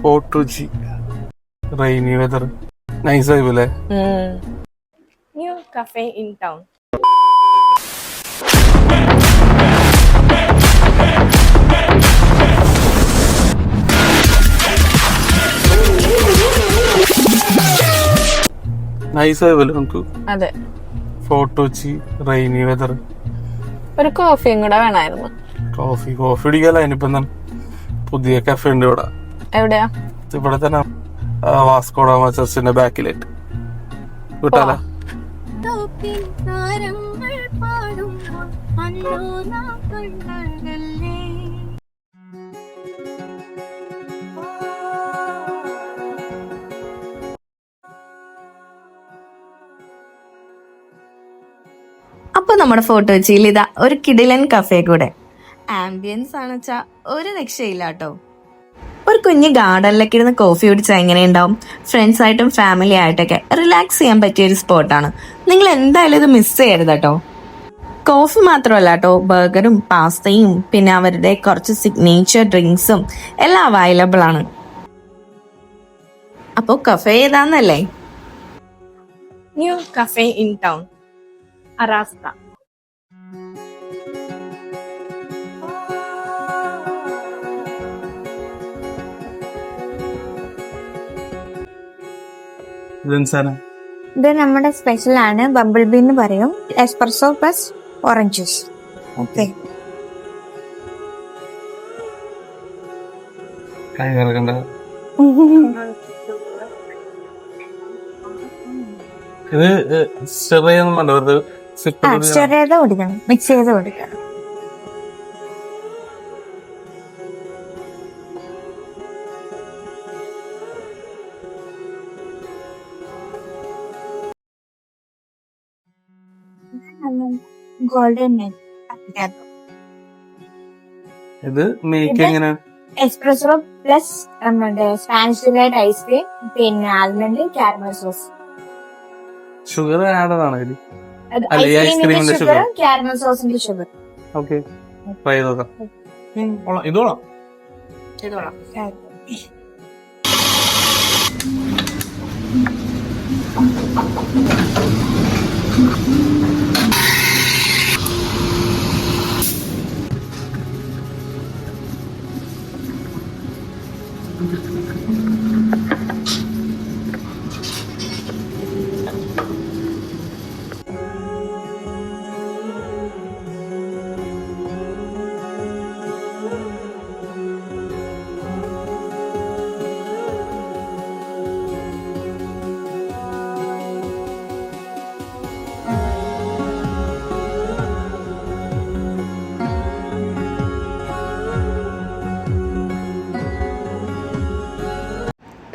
ഫോർട്ടുചി rainy weather nice ആയില്ലേ. New cafe in town. Nice ആയില്ലേ നമുക്ക്. അതെ, ഫോർട്ടുചി റെയിനി വെതർ. ഒരു കോഫിയും കൂടെ വേണമായിരുന്നു. കോഫി കുടിക്കാല. അതിനിപ്പം പുതിയ കഫേ ഉണ്ട് ഇവിടെ. എവിടെയാ? ഇവിടെ തന്നെ വാസ്കോഡാമ ചർച്ചിന്റെ ബാക്കിലായിട്ട്. വിട്ടാല അപ്പൊ നമ്മുടെ ഫോർട്ടുച്ചിയിൽ ഇതാ ഒരു കിടിലൻ കഫേ കൂടെ. ആംബിയൻസ് ആണ് വെച്ചാ ഒരു രക്ഷയില്ല കേട്ടോ. ഒരു കുഞ്ഞ് ഗാർഡനിലൊക്കെ ഇരുന്ന് കോഫി കുടിച്ചാൽ എങ്ങനെയുണ്ടാവും? ഫ്രണ്ട്സ് ആയിട്ടും ഫാമിലി ആയിട്ടൊക്കെ റിലാക്സ് ചെയ്യാൻ പറ്റിയ ഒരു സ്പോട്ടാണ്. നിങ്ങൾ എന്തായാലും ഇത് മിസ് ചെയ്യരുത് കേട്ടോ. കോഫി മാത്രമല്ല കേട്ടോ, ബർഗറും പാസ്തയും പിന്നെ അവരുടെ കുറച്ച് സിഗ്നേച്ചർ ഡ്രിങ്ക്സും എല്ലാം അവൈലബിൾ ആണ്. അപ്പോ കഫേ ഏതാന്നല്ലേ? ന്യൂ കഫേ ഇൻ ടൗൺ, അറാസ്ക. ഇത് നമ്മുടെ സ്പെഷ്യൽ ആണ്. ബംബിൾ ബീ എന്ന് പറയും. Espresso plus orange juice. Okay, ചെറിയത് കുടിക്കണം, മിക്സ് ചെയ്ത് കുടിക്കണം. ഗോൾഡൻ ഇത് മേക്ക് എങ്ങനെ? Espresso plus Spanish delight ice cream, പിന്നെ almond caramel sauce. Sugar add ആണ് ഐസ്ക്രീമിന്റെ ഷുഗർ, കാരമൽ സോസിന്റെ ഷുഗർ. ഓക്കെ, ട്രൈ ചെയ്ത് നോക്കാം. ഇതോളാം.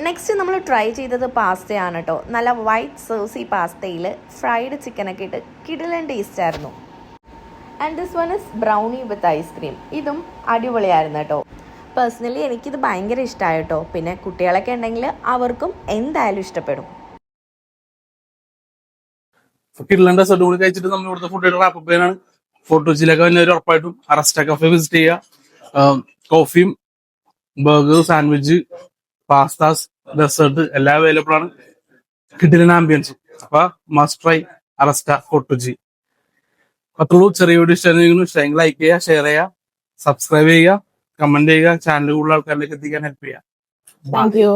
നെക്സ്റ്റ് നമ്മൾ ട്രൈ ചെയ്തത് പാസ്തയാണ് കേട്ടോ. നല്ല വൈറ്റ് സോസി പാസ്തയിൽ ഫ്രൈഡ് ചിക്കനൊക്കെ ഇട്ട് കിടിലൻ ടേസ്റ്റ് ആയിരുന്നു. And this one is brownie with ice cream. ഇതും അടിപൊളിയായിരുന്നു കേട്ടോ. പേഴ്സണലി എനിക്കിത് ഭയങ്കര ഇഷ്ടമായി കേട്ടോ. പിന്നെ കുട്ടികളൊക്കെ ഉണ്ടെങ്കിൽ അവർക്കും എന്തായാലും ഇഷ്ടപ്പെടും. കിടിലൻ ഡെസേർട്ട് കൂടി കഴിച്ചിട്ട് നമ്മൾ ഇവിടുത്തെ ഫുഡ് റാപ്പ് ചെയ്യാനാണ്. ഫോർട്ടുച്ചിയിലൊക്കെ വന്നവർ ഉറപ്പായിട്ടും അറസ്റ്റ കഫേ വിസിറ്റ് ചെയ്യുക. കോഫിയും ബർഗർ, സാൻഡ്വിച്ച്, പാസ്താസ്, ഡെസേർട്ട് എല്ലാം അവൈലബിൾ ആണ്. കിടിലൻ ആംബിയൻസും. അപ്പൊ മസ്റ്റ് ട്രൈ അറസ്റ്റ ഫോർട്ടുച്ചി. അത്രയുള്ളൂ. ചെറിയ വീഡിയോ ഇഷ്ടമെങ്കിൽ ലൈക്ക് ചെയ്യുക, ഷെയർ ചെയ്യുക, സബ്സ്ക്രൈബ് ചെയ്യുക, കമന്റ് ചെയ്യുക. ചാനൽ കൂടുതൽ ആൾക്കാരിലേക്ക് എത്തിക്കാൻ ഹെൽപ്പ് ചെയ്യുക. Thank you.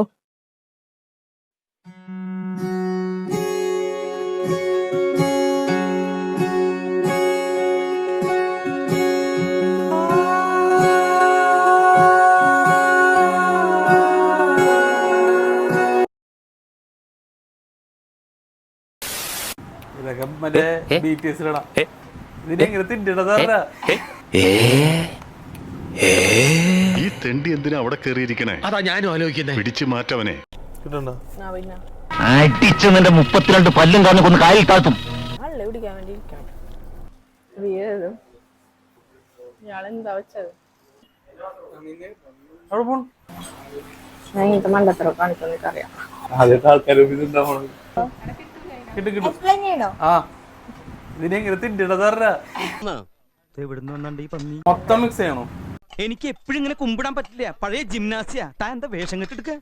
ഇതൊക്കെ മറ്റേ BTS-ലിടാം. ഇതിനെങ്ങനെ തിന്നിടതാ? ഈ തെണ്ടി എന്തിനാ അവിടെ കേറിയിരിക്കണേ? അതാ ഞാനും ആലോചിക്കുന്നത്. പിടിച്ചു മാറ്റവനെ. കിട്ടണ്ട. അടിച്ച് നിന്റെ 32 പല്ലും കാരണം കൊന്ന് കാലിൽ താഴ്ത്തും. കുടിക്കാൻ വേണ്ടി ഇരിക്കണം. ഇയാളെന്താ വെച്ചത്? ഞാൻ ഇങ്ങനത്തെ മണ്ടത്തരം കാണിക്കാൻ അറിയാം. ആദ്യത്തെ ആൾക്കാർ ഇതിനെങ്ങനെ തിന്നിടതാ? മൊത്തം മിക്സ് ചെയ്യണോ? എനിക്ക് എപ്പോഴും ഇങ്ങനെ കുമ്പിടാൻ പറ്റില്ല. പഴയ ജിംനാസിയാ. താൻ എന്താ വേഷം കെട്ടെടുക്ക?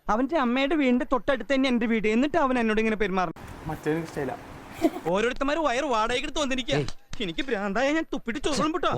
അവന്റെ അമ്മയുടെ വീടിന്റെ തൊട്ടടുത്ത് തന്നെ എന്റെ വീട്. എന്നിട്ട് അവൻ എന്നോട് ഇങ്ങനെ പെരുമാറും. മറ്റേ ഇഷ്ടമില്ല. ഓരോരുത്തന്മാര് വയറ് വാടകയ്ക്ക് എടുത്ത് വന്നിരിക്കുക. എനിക്ക് ഭ്രാന്തായ ഞാൻ തുപ്പിട്ട് ചോറും വിട്ടോ.